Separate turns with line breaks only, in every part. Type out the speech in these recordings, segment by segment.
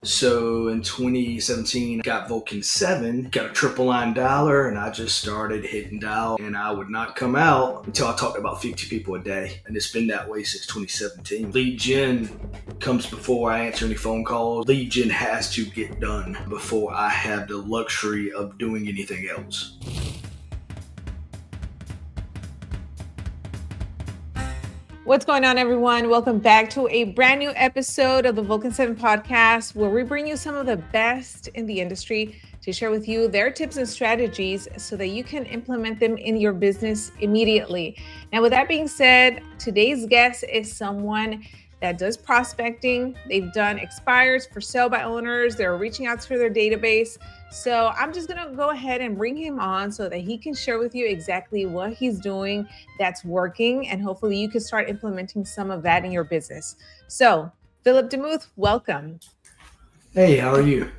So in 2017, got Vulcan7, got a triple line dialer, and I just started hitting dial, and I would not come out until I talked to about 50 people a day. And it's been that way since 2017. Lead gen comes before I answer any phone calls. Lead gen has to get done before I have the luxury of doing anything else.
What's going on, everyone? Welcome back to a brand new episode of the Vulcan7 Podcast, where we bring you some of the best in the industry to share with you their tips and strategies so that you can implement them in your business immediately. Now, with that being said, today's guest is someone that does prospecting. They've done expires for sale by owners. They're reaching out to their database. So I'm just going to go ahead and bring him on so that he can share with you exactly what he's doing that's working. And hopefully you can start implementing some of that in your business. So Phillip DeMuth, welcome.
Hey, how are you?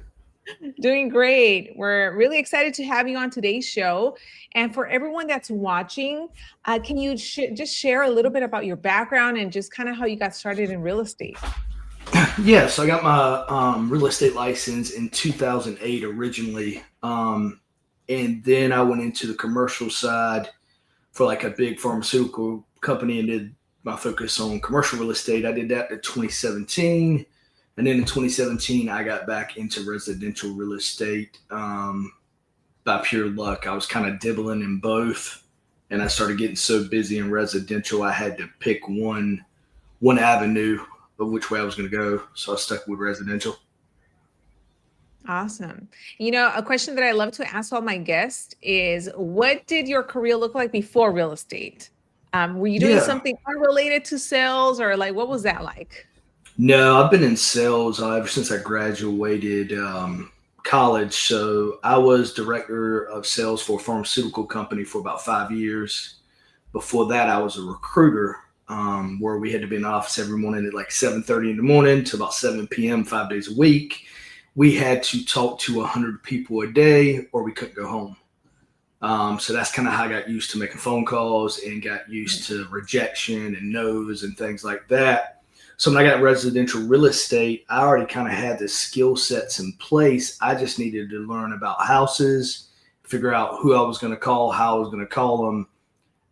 Doing great. We're really excited to have you on today's show. And for everyone that's watching, can you just share a little bit about your background and just kind of how you got started in real estate?
Yeah, so I got my real estate license in 2008 originally. And then I went into the commercial side for like a big pharmaceutical company and did my focus on commercial real estate. I did that in 2017. And then in 2017, I got back into residential real estate by pure luck. I was kind of dibbling in both, and I started getting so busy in residential, I had to pick one avenue of which way I was going to go. So I stuck with residential.
Awesome. You know, a question that I love to ask all my guests is, what did your career look like before real estate? Were you doing something unrelated to sales, or like, what was that like?
No, I've been in sales ever since I graduated college. So I was director of sales for a pharmaceutical company for about 5 years. Before that, I was a recruiter where we had to be in the office every morning at like 7:30 in the morning to about 7 p.m., 5 days a week. We had to talk to 100 people a day or we couldn't go home. So that's kind of how I got used to making phone calls and got used to rejection and no's and things like that. So when I got residential real estate, I already kind of had the skill sets in place. I just needed to learn about houses, figure out who I was going to call, how I was going to call them.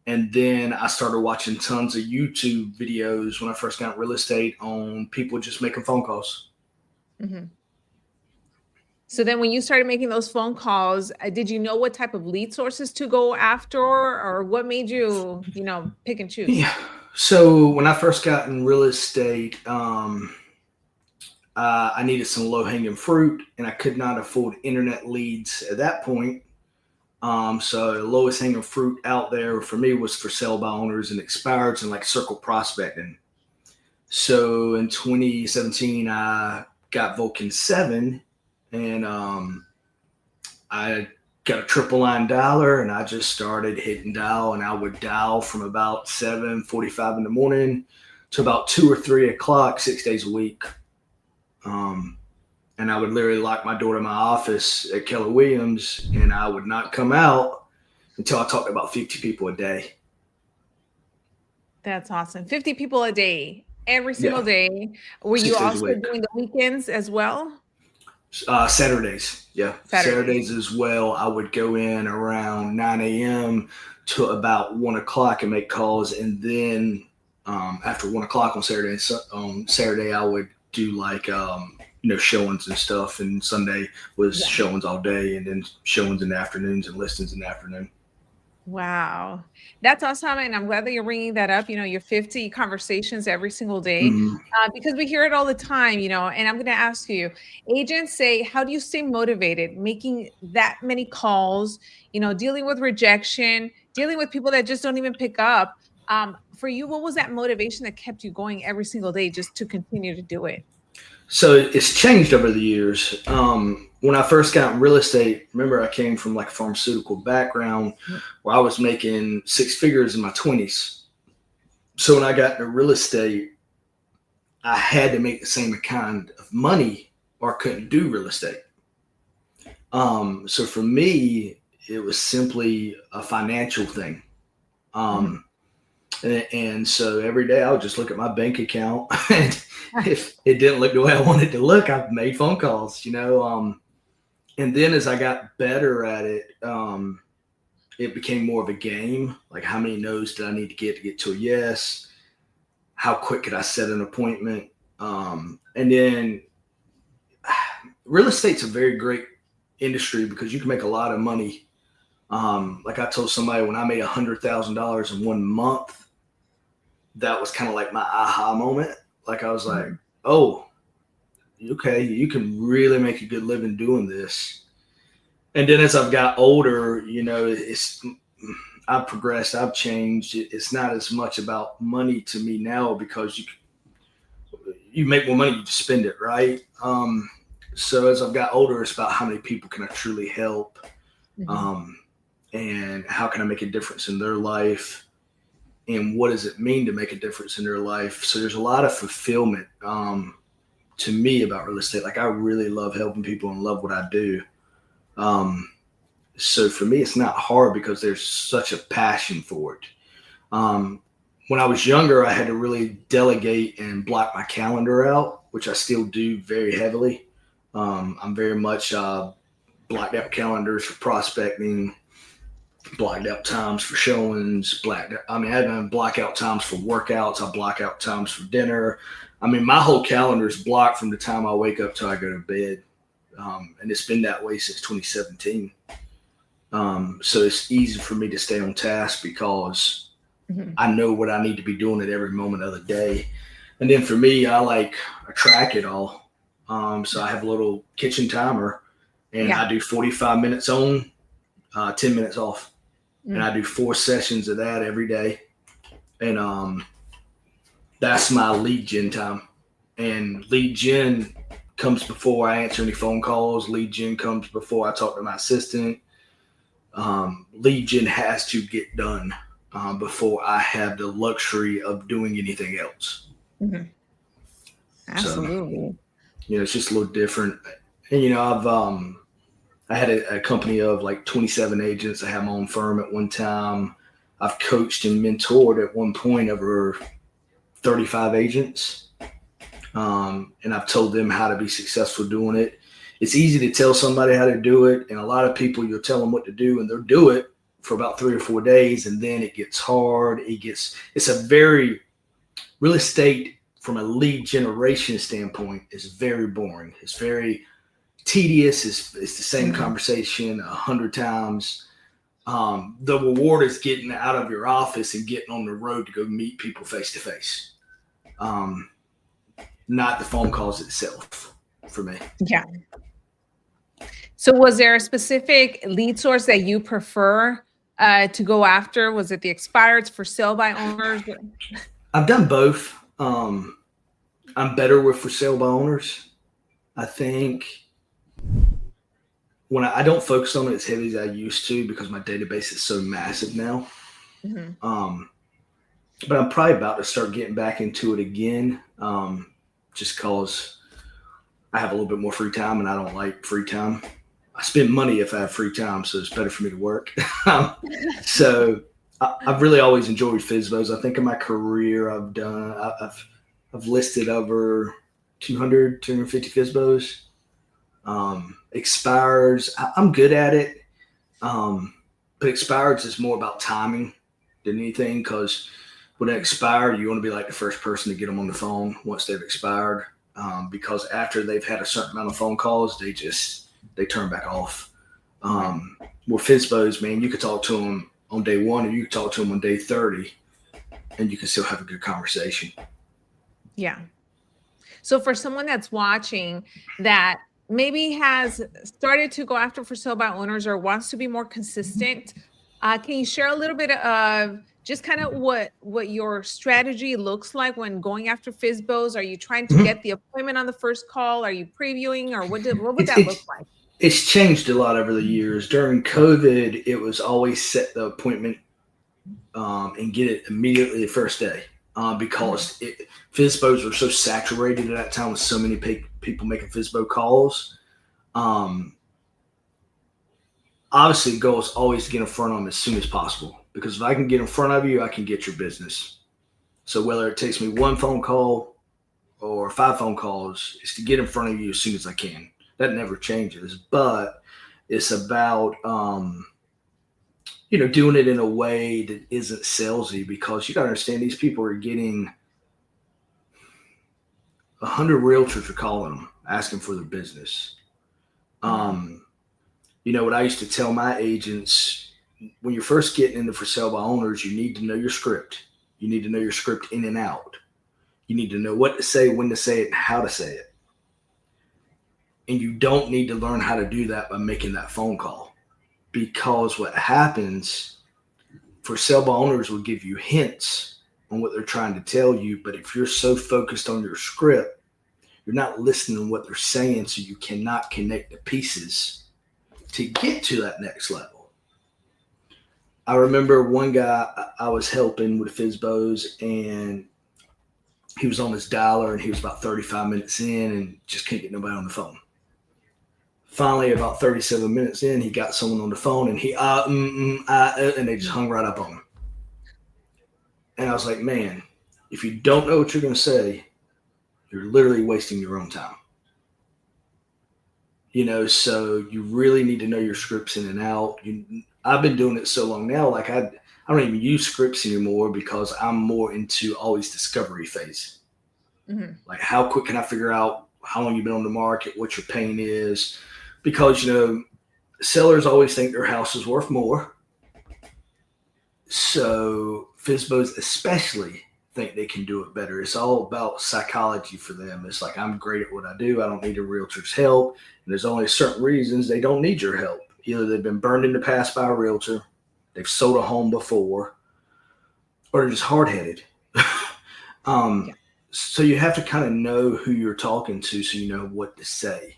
And then I started watching tons of YouTube videos when I first got real estate on people just making phone calls.
Mm-hmm. So then when you started making those phone calls, did you know what type of lead sources to go after, or what made you, pick and choose?
Yeah. So when I first got in real estate, I needed some low-hanging fruit, and I could not afford internet leads at that point. So the lowest hanging fruit out there for me was for sale by owners and expireds and like circle prospecting. So in 2017, I got Vulcan7, and I got a triple line dialer, and I just started hitting dial, and I would dial from about 7:45 in the morning to about 2 or 3 o'clock, 6 days a week. And I would literally lock my door to my office at Keller Williams, and I would not come out until I talked to about 50 people a day.
That's awesome. 50 people a day, every single day. Were you also doing the weekends as well?
Saturdays. Yeah. Saturdays as well. I would go in around 9 a.m. to about 1 o'clock and make calls. And then after 1 o'clock on Saturday, I would do like, showings and stuff. And Sunday was showings all day, and then showings in the afternoons and listings in the afternoon.
Wow. That's awesome. And I'm glad that you're bringing that up, your 50 conversations every single day, because we hear it all the time, and I'm going to ask you, agents say, how do you stay motivated making that many calls, dealing with rejection, dealing with people that just don't even pick up? For you, what was that motivation that kept you going every single day just to continue to do it?
So it's changed over the years. When I first got in real estate, remember I came from like a pharmaceutical background where I was making six figures in my 20s. So when I got into real estate, I had to make the same kind of money or I couldn't do real estate. So for me, it was simply a financial thing. And so every day I would just look at my bank account, and if it didn't look the way I wanted to look, I made phone calls, and then as I got better at it, it became more of a game. Like, how many no's did I need to get to a yes? How quick could I set an appointment? And then real estate's a very great industry because you can make a lot of money. Like I told somebody, when I made $100,000 in 1 month, that was kind of like my aha moment. Like, I was like, oh, okay, you can really make a good living doing this. And then as I've got older, I've progressed, I've changed. It's not as much about money to me now because you make more money, you just spend it, right? So as I've got older, it's about how many people can I truly help, and how can I make a difference in their life, and what does it mean to make a difference in their life? So there's a lot of fulfillment to me about real estate. Like, I really love helping people and love what I do. So for me, it's not hard because there's such a passion for it. When I was younger, I had to really delegate and block my calendar out, which I still do very heavily. I'm very much blocked out calendars for prospecting, blocked out times for showings, I have blackout times for workouts. I block out times for dinner. My whole calendar is blocked from the time I wake up till I go to bed. And it's been that way since 2017. So it's easy for me to stay on task because I know what I need to be doing at every moment of the day. And then for me, I track it all. So I have a little kitchen timer, and I do 45 minutes on, 10 minutes off. And I do 4 sessions of that every day. And that's my lead gen time. And lead gen comes before I answer any phone calls. Lead gen comes before I talk to my assistant. Lead gen has to get done before I have the luxury of doing anything else.
Absolutely.
So, it's just a little different. And, I had a company of like 27 agents. I had my own firm at one time. I've coached and mentored at one point over 35 agents. And I've told them how to be successful doing it. It's easy to tell somebody how to do it. And a lot of people, you'll tell them what to do and they'll do it for about 3 or 4 days. And then it gets hard. It's a very, real estate from a lead generation standpoint is very boring. It's very tedious. It's the same conversation 100 times. The reward is getting out of your office and getting on the road to go meet people face to face. Not the phone calls itself for me.
Yeah. So was there a specific lead source that you prefer to go after? Was it the expireds, for sale by owners?
I've done both. I'm better with for sale by owners. I think when I don't focus on it as heavy as I used to because my database is so massive now. But I'm probably about to start getting back into it again, just because I have a little bit more free time and I don't like free time. I spend money if I have free time, so it's better for me to work. So I've really always enjoyed FSBOs. I think in my career I've listed over 200, 250 FSBOs. Expires, I'm good at it. But expires is more about timing than anything, because when they expire, you want to be like the first person to get them on the phone once they've expired. Because after they've had a certain amount of phone calls, they turn back off. With FSBOs, man, you could talk to them on day 1 or you could talk to them on day 30 and you can still have a good conversation.
Yeah. So for someone that's watching that maybe has started to go after for sale by owners or wants to be more consistent, can you share a little bit of just kind of what your strategy looks like when going after FSBOs? Are you trying to get the appointment on the first call? Are you previewing, or what would that look like?
It's changed a lot over the years. During COVID, it was always set the appointment and get it immediately the first day, because FSBOs were so saturated at that time with so many people making FSBO calls. Obviously, the goal is always to get in front of them as soon as possible. because if I can get in front of you, I can get your business. So whether it takes me 1 phone call or 5 phone calls, is to get in front of you as soon as I can. That never changes, but it's about, doing it in a way that isn't salesy, because you got to understand these people are getting 100 realtors are calling them, asking for their business. What I used to tell my agents, when you're first getting into for sale by owners, you need to know your script. You need to know your script in and out. You need to know what to say, when to say it, and how to say it. And you don't need to learn how to do that by making that phone call, because what happens, for sale by owners will give you hints on what they're trying to tell you. But if you're so focused on your script, you're not listening to what they're saying, so you cannot connect the pieces to get to that next level. I remember one guy I was helping with FSBOs, and he was on his dialer, and he was about 35 minutes in and just couldn't get nobody on the phone. Finally, about 37 minutes in, he got someone on the phone, and and they just hung right up on him. And I was like, man, if you don't know what you're going to say, you're literally wasting your own time. So you really need to know your scripts in and out. I've been doing it so long now, like I don't even use scripts anymore, because I'm more into always discovery phase. Mm-hmm. Like, how quick can I figure out how long you've been on the market, what your pain is? Because, sellers always think their house is worth more. So FSBOs especially think they can do it better. It's all about psychology for them. It's like, I'm great at what I do. I don't need a realtor's help. And there's only certain reasons they don't need your help. Either they've been burned in the past by a realtor, they've sold a home before, or they're just hard-headed. So you have to kind of know who you're talking to, so you know what to say.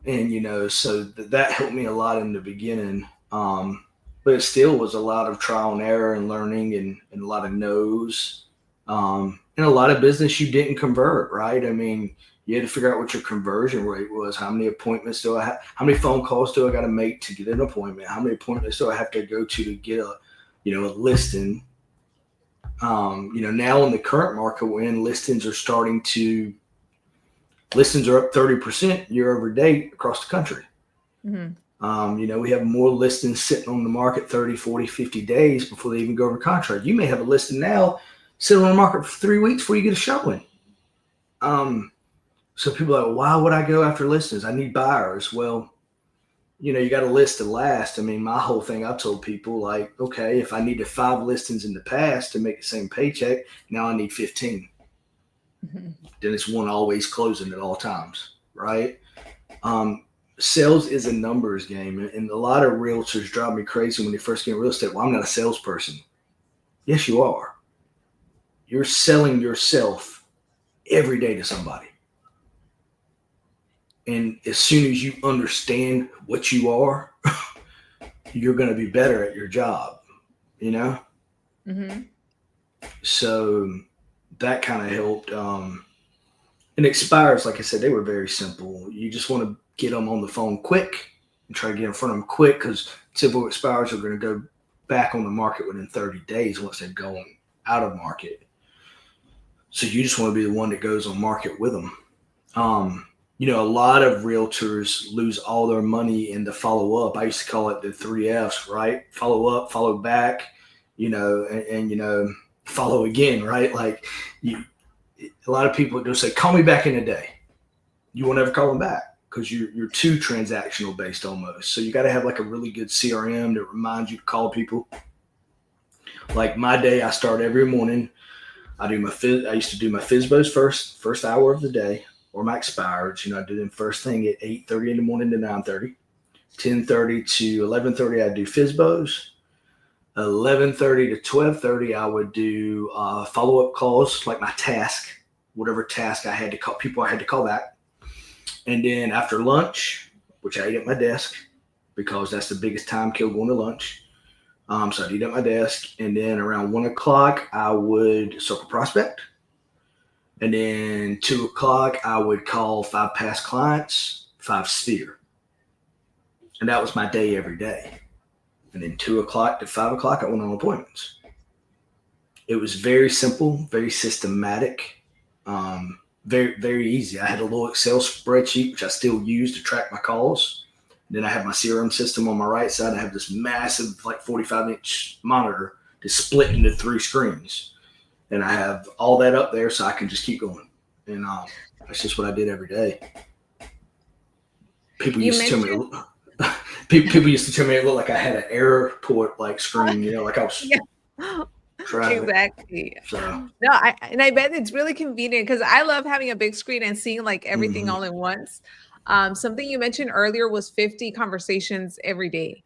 And, so that helped me a lot in the beginning. But it still was a lot of trial and error and learning, and a lot of no's. And a lot of business you didn't convert, right? I mean, you had to figure out what your conversion rate was. How many appointments do I have? How many phone calls do I got to make to get an appointment? How many appointments do I have to go to get a listing? Now in the current market we're in, listings are up 30% year over date across the country. Mm-hmm. We have more listings sitting on the market 30, 40, 50 days before they even go over contract. You may have a listing now sitting on the market for 3 weeks before you get a showing. So people are like, why would I go after listings? I need buyers. Well, you got a list to last. I mean, my whole thing, I told people, like, okay, if I needed 5 listings in the past to make the same paycheck, now I need 15. Mm-hmm. Then it's one always closing at all times, right? Sales is a numbers game. And a lot of realtors drive me crazy when they first get in real estate. Well, I'm not a salesperson. Yes, you are. You're selling yourself every day to somebody. And as soon as you understand what you are, you're going to be better at your job, Mm-hmm. So that kind of helped. And expires, like I said, they were very simple. You just want to get them on the phone quick and try to get in front of them quick, because typical expires are going to go back on the market within 30 days once they've gone out of market. So you just want to be the one that goes on market with them. A lot of realtors lose all their money in the follow up. I used to call it the 3 F's, right? Follow up, follow back, and follow again, right? Like a lot of people do say, call me back in a day. You won't ever call them back, because you're too transactional based almost. So you got to have like a really good CRM that reminds you to call people. Like my day, I start every morning. I used to do my FSBOs first hour of the day, or my expires. I do them first thing at 8:30 in the morning to 9:30. 10:30 to 11:30, I do FSBOs. 11:30 to 12:30, I would do follow-up calls, like my task, whatever task I had to call, people I had to call back. And then after lunch, which I eat at my desk, because that's the biggest time kill, going to lunch. So I'd eat at my desk. And then around 1 o'clock, I would circle prospect. And then 2 o'clock, I would call 5 past clients, 5 sphere. And that was my day every day. And then 2 o'clock to 5 o'clock, I went on appointments. It was very simple, very systematic, very, very easy. I had a little Excel spreadsheet, which I still use to track my calls. Then I have my CRM system on my right side. I have this massive, like 45-inch monitor that's split into 3 screens. And I have all that up there so I can just keep going. And that's just what I did every day. People used to tell me it looked like I had an airport like screen, like I was traveling.
Exactly.
So.
No, I bet it's really convenient because I love having a big screen and seeing like everything all at once. Something you mentioned earlier was 50 conversations every day.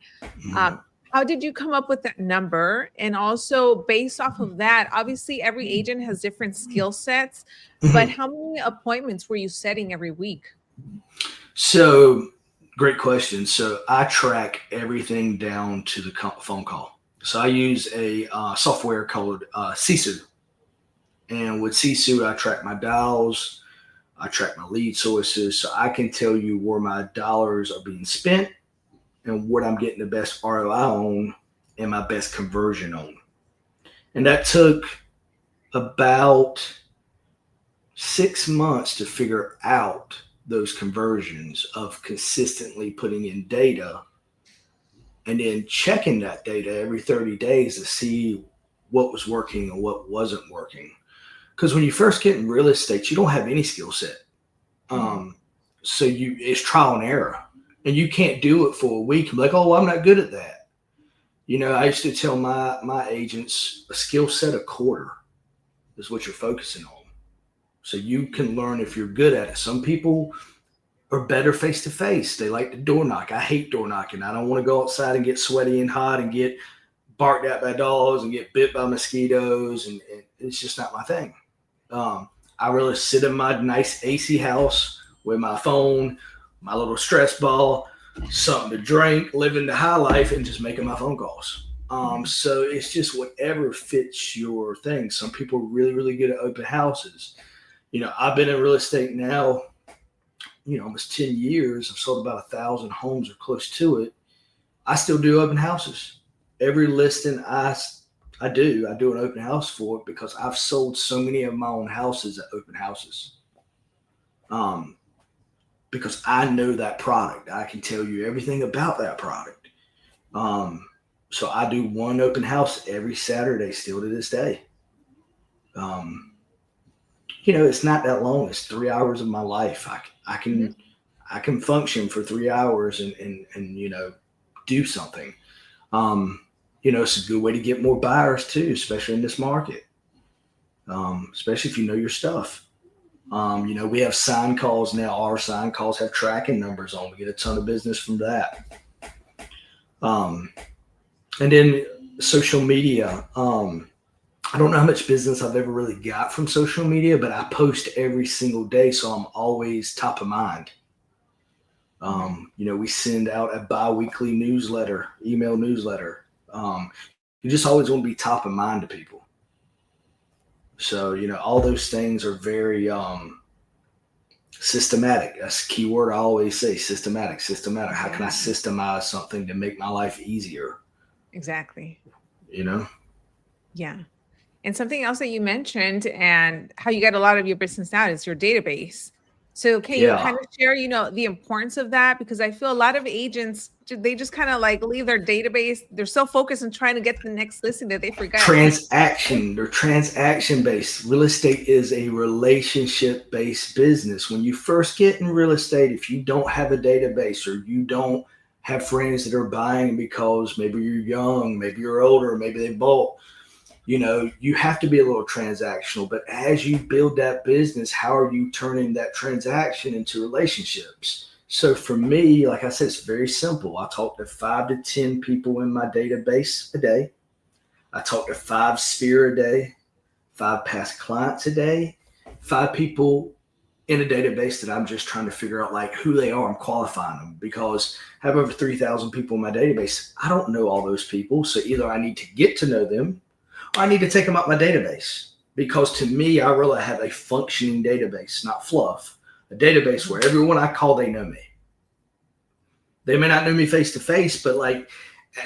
How did you come up with that number? And also based off of that, obviously every agent has different skill sets, but how many appointments were you setting every week?
So great question. So I track everything down to the phone call. So I use a software called CSU. And with CSU, I track my dials. I track my lead sources. So I can tell you where my dollars are being spent and what I'm getting the best ROI on and my best conversion on. And that took about 6 months to figure out those conversions of consistently putting in data and then checking that data every 30 days to see what was working and what wasn't working. Because when you first get in real estate, you don't have any skill set. So it's trial and error. And you can't do it for a week and be like, oh, I'm not good at that. I used to tell my agents a skill set a quarter is what you're focusing on. So you can learn if you're good at it. Some people are better face-to-face. They like to door knock. I hate door knocking. I don't want to go outside and get sweaty and hot and get barked at by dogs and get bit by mosquitoes. And it's just not my thing. I really sit in my nice AC house with my phone, my little stress ball, something to drink, living the high life, and just making my phone calls. So it's just whatever fits your thing. Some people are really, really good at open houses. I've been in real estate now, almost 10 years. I've sold about 1,000 homes or close to it. I still do open houses. Every listing I do an open house for it because I've sold so many of my own houses at open houses. Because I know that product. I can tell you everything about that product. So I do one open house every Saturday still to this day. It's not that long. It's 3 hours of my life. I can function for 3 hours and do something. It's a good way to get more buyers too, especially in this market. Especially if you know your stuff. We have sign calls now. Our sign calls have tracking numbers on. We get a ton of business from that. And then social media. I don't know how much business I've ever really got from social media, but I post every single day, so I'm always top of mind. We send out a bi-weekly newsletter, email newsletter. You just always want to be top of mind to people. So, all those things are very systematic. That's a key word I always say, systematic. How can I systemize something to make my life easier?
Exactly.
Yeah.
And something else that you mentioned and how you get a lot of your business now is your database. So can you kind of share, the importance of that? Because I feel a lot of agents, they just kind of like leave their database. They're so focused on trying to get the next listing that they forget.
They're transaction based. Real estate is a relationship based business. When you first get in real estate, if you don't have a database or you don't have friends that are buying because maybe you're young, maybe you're older, maybe they bought, you have to be a little transactional. But as you build that business, how are you turning that transaction into relationships? So for me, like I said, it's very simple. I talk to 5 to 10 people in my database a day. I talk to 5 Sphere a day, 5 past clients a day, 5 people in a database that I'm just trying to figure out like who they are. I'm qualifying them because I have over 3,000 people in my database. I don't know all those people. So either I need to get to know them or I need to take them out my database, because to me, I really have a functioning database, not fluff, a database where everyone I call, they know me. They may not know me face to face, but like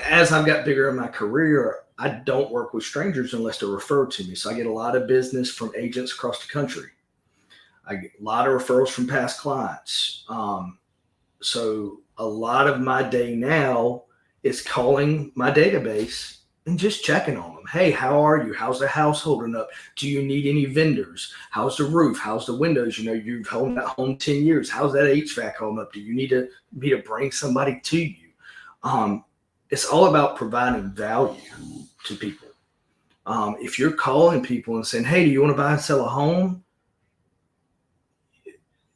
as I've got bigger in my career, I don't work with strangers unless they're referred to me. So I get a lot of business from agents across the country. I get a lot of referrals from past clients. So a lot of my day now is calling my database and just checking on them. Hey, how are you? How's the house holding up? Do you need any vendors? How's the roof? How's the windows? You know, you've held that home 10 years. How's that HVAC holding up? Do you need me to bring somebody to you? It's all about providing value to people. If you're calling people and saying, hey, do you want to buy and sell a home?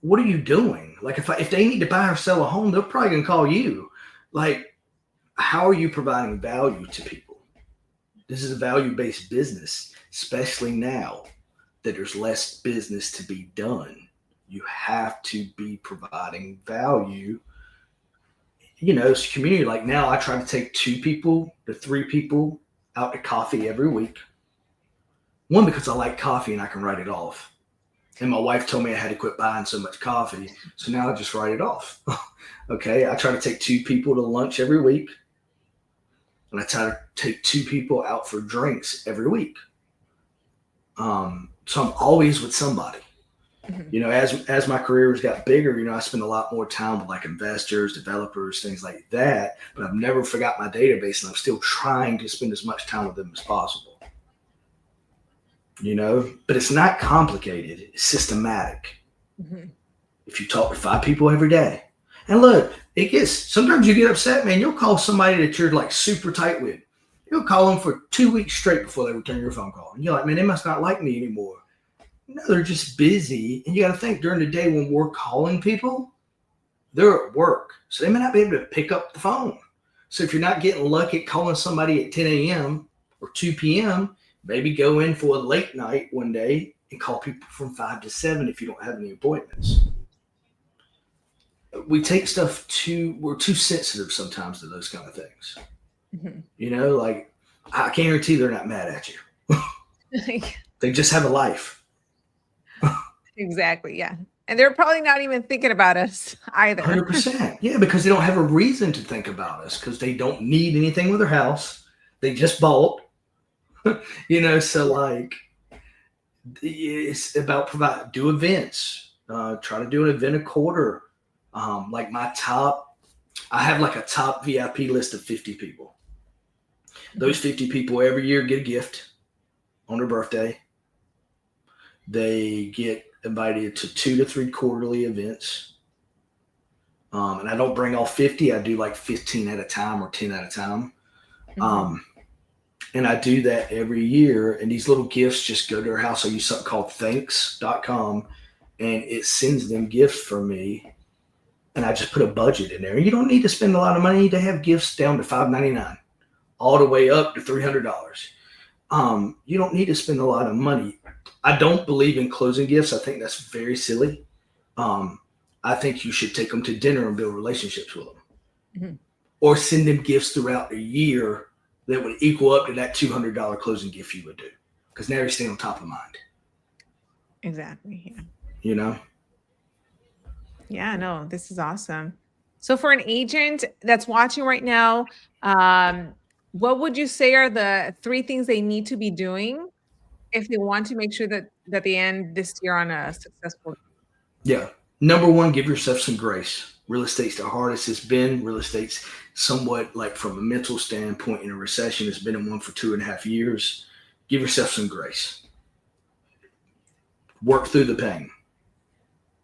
What are you doing? Like if they need to buy or sell a home, they're probably going to call you. Like, how are you providing value to people? This is a value-based business, especially now that there's less business to be done. You have to be providing value. You know, it's a community. Like now I try to take 2 people to 3 people out to coffee every week. One, because I like coffee and I can write it off. And my wife told me I had to quit buying so much coffee. So now I just write it off. Okay. I try to take 2 people to lunch every week. And I try to take 2 people out for drinks every week. So I'm always with somebody. Mm-hmm. You know, as my career has got bigger, you know, I spend a lot more time with like investors, developers, things like that. But I've never forgot my database, and I'm still trying to spend as much time with them as possible. You know, but it's not complicated. It's systematic. Mm-hmm. If you talk to 5 people every day, and look, sometimes you get upset, man. You'll call somebody that you're like super tight with. You'll call them for 2 weeks straight before they return your phone call. And you're like, man, they must not like me anymore. No, they're just busy. And you got to think during the day when we're calling people, they're at work. So they may not be able to pick up the phone. So if you're not getting lucky at calling somebody at 10 a.m. or 2 p.m., maybe go in for a late night one day and call people from 5 to 7 if you don't have any appointments. We take stuff we're too sensitive sometimes to those kind of things. Mm-hmm. You know, like I guarantee they're not mad at you. They just have a life.
Exactly. Yeah. And they're probably not even thinking about us either.
100%. Yeah. Because they don't have a reason to think about us because they don't need anything with their house. They just bought. You know, so like it's about do events, try to do an event a quarter. Like I have like a top VIP list of 50 people. Those 50 people every year get a gift on their birthday. They get invited to 2 to 3 quarterly events. And I don't bring all 50. I do like 15 at a time or 10 at a time. Mm-hmm. And I do that every year. And these little gifts just go to their house. I use something called thanks.com, and it sends them gifts from me. And I just put a budget in there. You don't need to spend a lot of money to have gifts down to $5.99 all the way up to $300. You don't need to spend a lot of money. I don't believe in closing gifts. I think that's very silly. I think you should take them to dinner and build relationships with them. Mm-hmm. Or send them gifts throughout the year that would equal up to that $200 closing gift you would do. Because now you're staying on top of mind.
Exactly. Yeah.
You know?
Yeah, no, this is awesome. So for an agent that's watching right now, what would you say are the 3 things they need to be doing if they want to make sure that they end this year on a successful?
Yeah. Number 1, give yourself some grace. Real estate's the hardest it's been. Real estate's somewhat like from a mental standpoint in a recession. It's been in one for 2.5 years. Give yourself some grace. Work through the pain.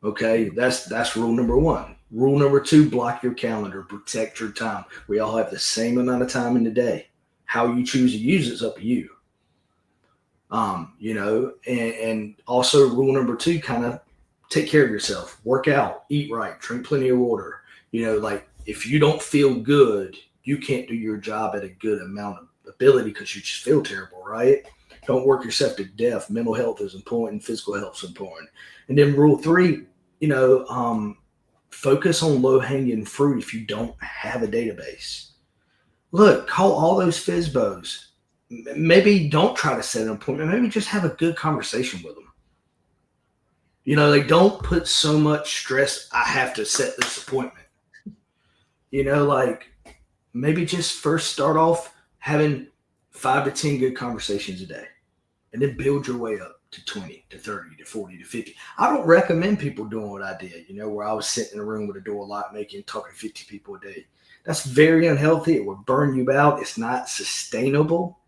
Okay, that's rule number 1. Rule number 2, block your calendar, protect your time. We all have the same amount of time in the day. How you choose to use it's up to you. You know, and also rule number 2, kind of take care of yourself, work out, eat right, drink plenty of water. You know, like if you don't feel good, you can't do your job at a good amount of ability because you just feel terrible, right? Don't work yourself to death. Mental health is important. Physical health is important. And then rule 3, you know, focus on low-hanging fruit if you don't have a database. Look, call all those FSBOs. Maybe don't try to set an appointment. Maybe just have a good conversation with them. You know, they don't put so much stress, I have to set this appointment. You know, like maybe just first start off having 5 to 10 good conversations a day, and then build your way up to 20 to 30 to 40 to 50. I don't recommend people doing what I did, where I was sitting in a room with a door locked talking to 50 people a day. That's very unhealthy. It will burn you out. It's not sustainable.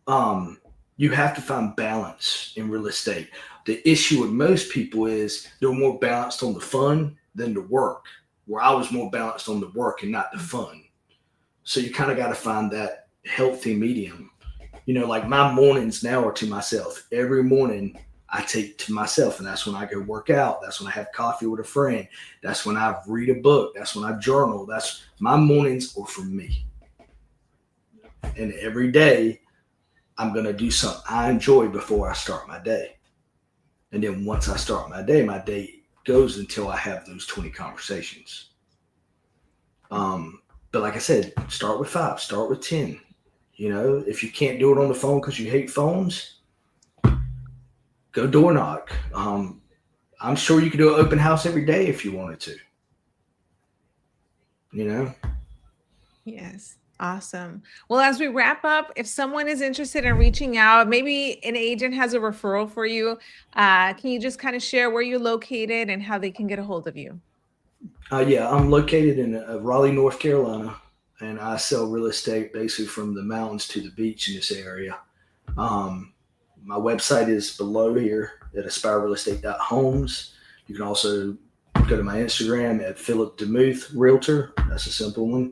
You have to find balance in real estate. The issue with most people is they're more balanced on the fun than the work, where I was more balanced on the work and not the fun. So you kind of got to find that healthy medium. Like my mornings now are to myself. Every morning I take to myself, and that's when I go work out. That's when I have coffee with a friend. That's when I read a book. That's when I journal. That's my mornings are for me. And every day I'm going to do something I enjoy before I start my day. And then once I start my day goes until I have those 20 conversations. But like I said, start with 5, start with 10. If you can't do it on the phone because you hate phones, go door knock. I'm sure you could do an open house every day if you wanted to.
Yes. Awesome. Well, as we wrap up, if someone is interested in reaching out, maybe an agent has a referral for you, can you just kind of share where you're located and how they can get a hold of you?
Yeah, I'm located in Raleigh, North Carolina, and I sell real estate basically from the mountains to the beach in this area. My website is below here at aspirerealestate.homes. You can also go to my Instagram at Phillip DeMuth Realtor. That's a simple one.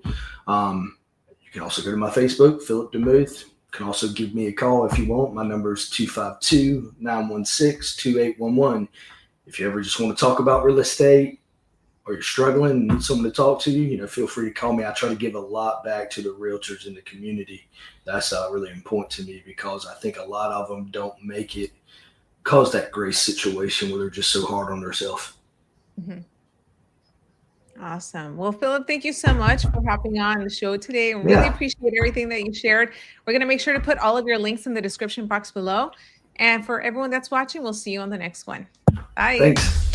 You can also go to my Facebook, Phillip DeMuth. You can also give me a call if you want. My number is 252-916-2811. If you ever just want to talk about real estate or you're struggling and need someone to talk to, feel free to call me. I try to give a lot back to the realtors in the community. That's really important to me because I think a lot of them don't make it because that grace situation where they're just so hard on themselves.
Mm-hmm. Awesome. Well, Phillip, thank you so much for hopping on the show today. I really appreciate everything that you shared. We're going to make sure to put all of your links in the description box below. And for everyone that's watching, we'll see you on the next one. Bye.
Thanks.